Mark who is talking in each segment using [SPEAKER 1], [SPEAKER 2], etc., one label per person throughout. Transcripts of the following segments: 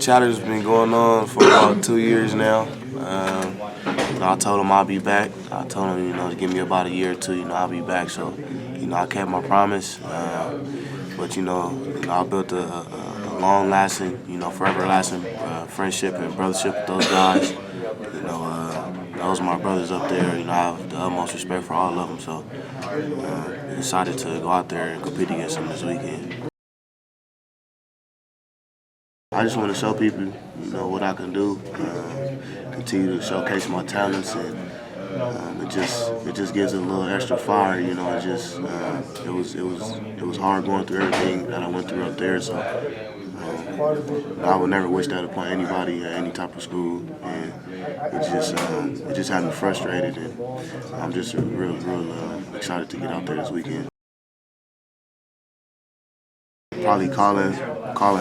[SPEAKER 1] challenge has been going on for about 2 years now. I told him I'll be back. I told him, to give me about a year or two, I'll be back. So, I kept my promise. But, I built a long-lasting, forever-lasting friendship and brothership with those guys. Those are my brothers up there. I have the utmost respect for all of them. So, I decided to go out there and compete against them this weekend. I just want to show people, what I can do. Continue to showcase my talents, and it just gives it a little extra fire. It was hard going through everything that I went through up there. So I would never wish that upon anybody at any type of school, and it just had me frustrated, and I'm just real excited to get out there this weekend. Probably calling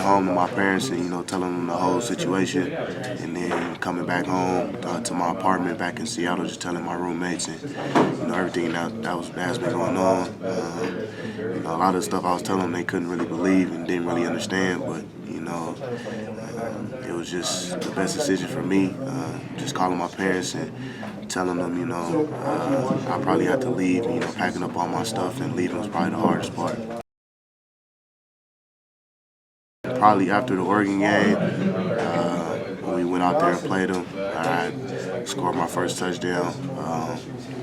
[SPEAKER 1] home to my parents and telling them the whole situation, and then coming back home to my apartment back in Seattle, just telling my roommates and everything that's been going on. A lot of the stuff I was telling them they couldn't really believe and didn't really understand, but it was just the best decision for me. Just calling my parents and telling them I probably had to leave. Packing up all my stuff and leaving was probably the hardest part. Probably after the Oregon game, when we went out there and played them, I scored my first touchdown.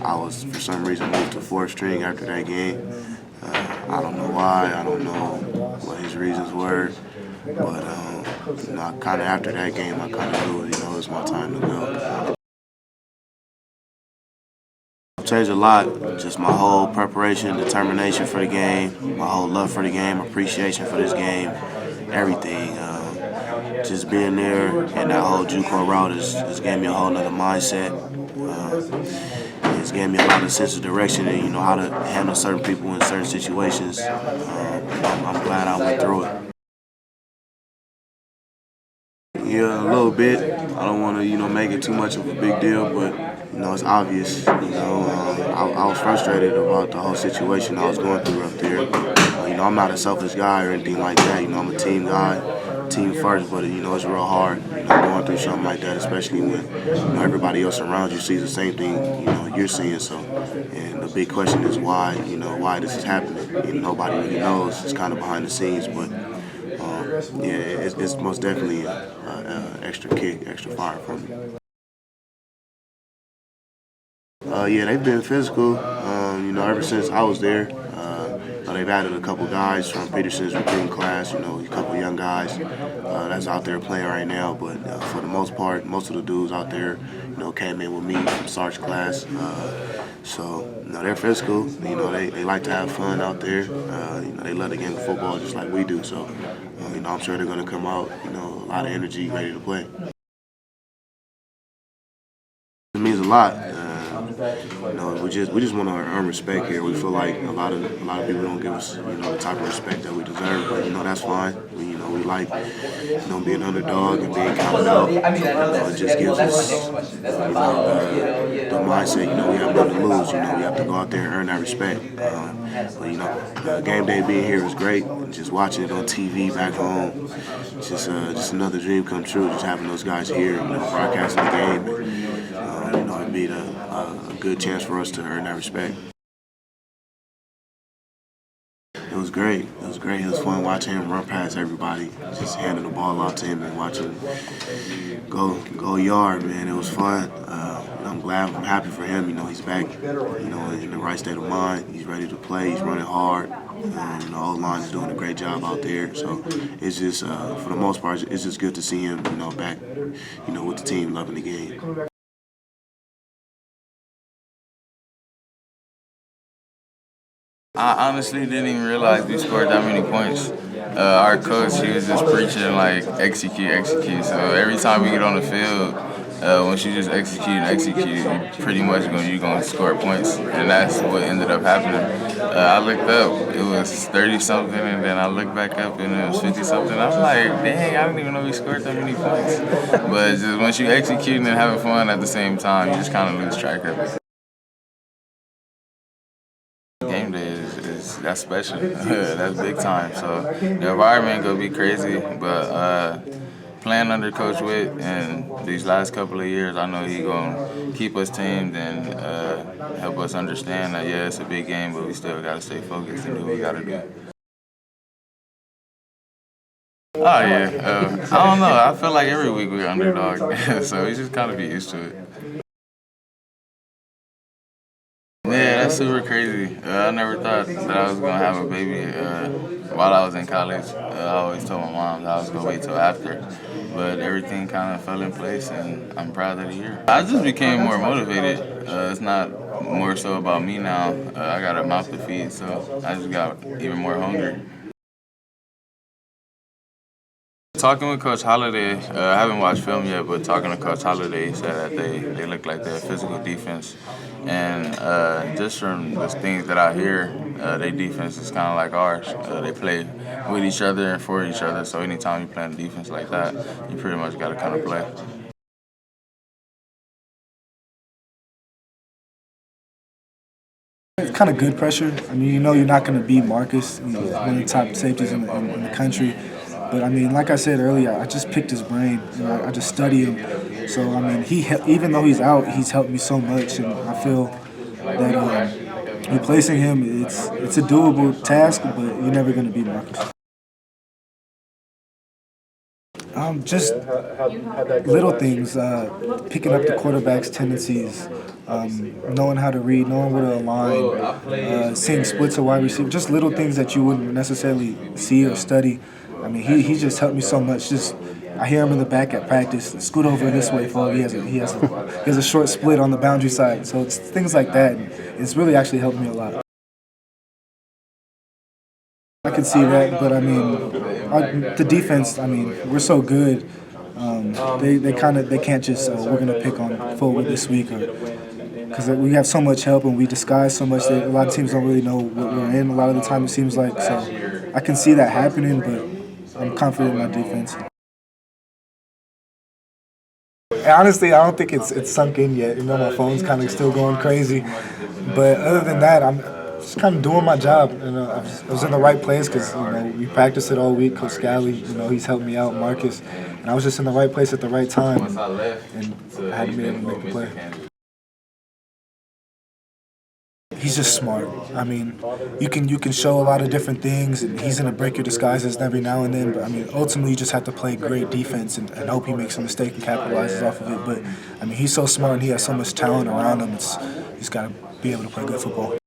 [SPEAKER 1] I was, for some reason, moved to fourth string after that game. I don't know why. I don't know what his reasons were. But, kind of after that game, I kind of knew, it was my time to go. I've changed a lot, just my whole preparation, determination for the game, my whole love for the game, appreciation for this game. Everything, just being there and that whole JUCO route has gave me a whole nother mindset. It's gave me a lot of sense of direction and how to handle certain people in certain situations. I'm glad I went through it. Yeah, a little bit. I don't want to, make it too much of a big deal, but it's obvious. I was frustrated about the whole situation I was going through up there. I'm not a selfish guy or anything like that. I'm a team guy, team first. But it's real hard, going through something like that, especially when everybody else around you sees the same thing you're seeing. So, and the big question is why why this is happening. And nobody really knows. It's kind of behind the scenes, but. It's most definitely an extra kick, extra fire for me. They've been physical, ever since I was there. They've added a couple guys from Peterson's recruiting class, a couple young guys that's out there playing right now. But for the most part, most of the dudes out there, came in with me from Sarge class. So, they're physical. They like to have fun out there. They love the game of football just like we do. So, I'm sure they're going to come out, a lot of energy, ready to play. It means a lot. We just want to earn respect here. We feel like a lot of people don't give us, the type of respect that we deserve. But that's fine. We like, being underdog and being counted out. It just gives us, the mindset. We have nothing to lose. We have to go out there and earn that respect. But game day being here is great. Just watching it on TV back home, just another dream come true. Just having those guys here, broadcasting the game. It'd be a good chance for us to earn that respect. It was great. It was fun watching him run past everybody, just handing the ball out to him and watching him go yard, man. It was fun. I'm happy for him. He's back, in the right state of mind. He's ready to play. He's running hard. The O-line is doing a great job out there. So it's just, for the most part, it's just good to see him, back, with the team loving the game.
[SPEAKER 2] I honestly didn't even realize we scored that many points. Our coach, he was just preaching like execute. So every time we get on the field, once you just execute, you pretty much you're gonna score points, and that's what ended up happening. I looked up, it was 30 something, and then I looked back up and it was 50 something. I was like, dang, I didn't even know we scored that many points. But just once you executing and having fun at the same time, you just kind of lose track of it. Game day that's special. That's big time. So the environment gonna be crazy, but playing under Coach Witt and these last couple of years, I know he's going to keep us teamed and help us understand that, yeah, it's a big game, but we still got to stay focused and do what we got to do. Oh, yeah. I don't know. I feel like every week we're underdog, so we just kind of be used to it. Yeah, that's super crazy. I never thought that I was going to have a baby while I was in college. I always told my mom that I was going to wait till after. But everything kind of fell in place, and I'm proud of the year. I just became more motivated. It's not more so about me now. I got a mouth to feed, so I just got even more hungry. Talking with Coach Holiday, I haven't watched film yet, but talking to Coach Holiday, he said that they look like they're a physical defense. And just from the things that I hear, their defense is kind of like ours. They play with each other and for each other, so anytime you play a defense like that, you pretty much got to kind of play.
[SPEAKER 3] It's kind of good pressure. I mean, you know you're not going to beat Marcus, one of the top safeties in the country. But, I mean, like I said earlier, I just picked his brain, and I just study him. So, I mean, even though he's out, he's helped me so much, and I feel that replacing him, it's a doable task, but you're never going to beat Marcus. Just little things, picking up the quarterback's tendencies, knowing how to read, knowing where to align, seeing splits of wide receiver, just little things that you wouldn't necessarily see or study. I mean, he just helped me so much. Just I hear him in the back at practice, scoot over this way, Fogal. He has a short split on the boundary side. So it's things like that. It's really actually helped me a lot. I can see that, but I mean, the defense. I mean, we're so good. They can't just we're gonna pick on Fogal this week, because we have so much help and we disguise so much that a lot of teams don't really know what we're in. A lot of the time, it seems like. So I can see that happening, but I'm confident in my defense. Honestly, I don't think it's sunk in yet. You know, my phone's kind of still going crazy. But other than that, I'm just kind of doing my job. You know, I was in the right place because we practiced it all week. Coach Scally, he's helped me out, Marcus, and I was just in the right place at the right time, and I hadn't been able to make the play. He's just smart. I mean, you can show a lot of different things, and he's gonna break your disguises every now and then. But I mean, ultimately, you just have to play great defense and hope he makes a mistake and capitalizes off of it. But I mean, he's so smart and he has so much talent around him. He's got to be able to play good football.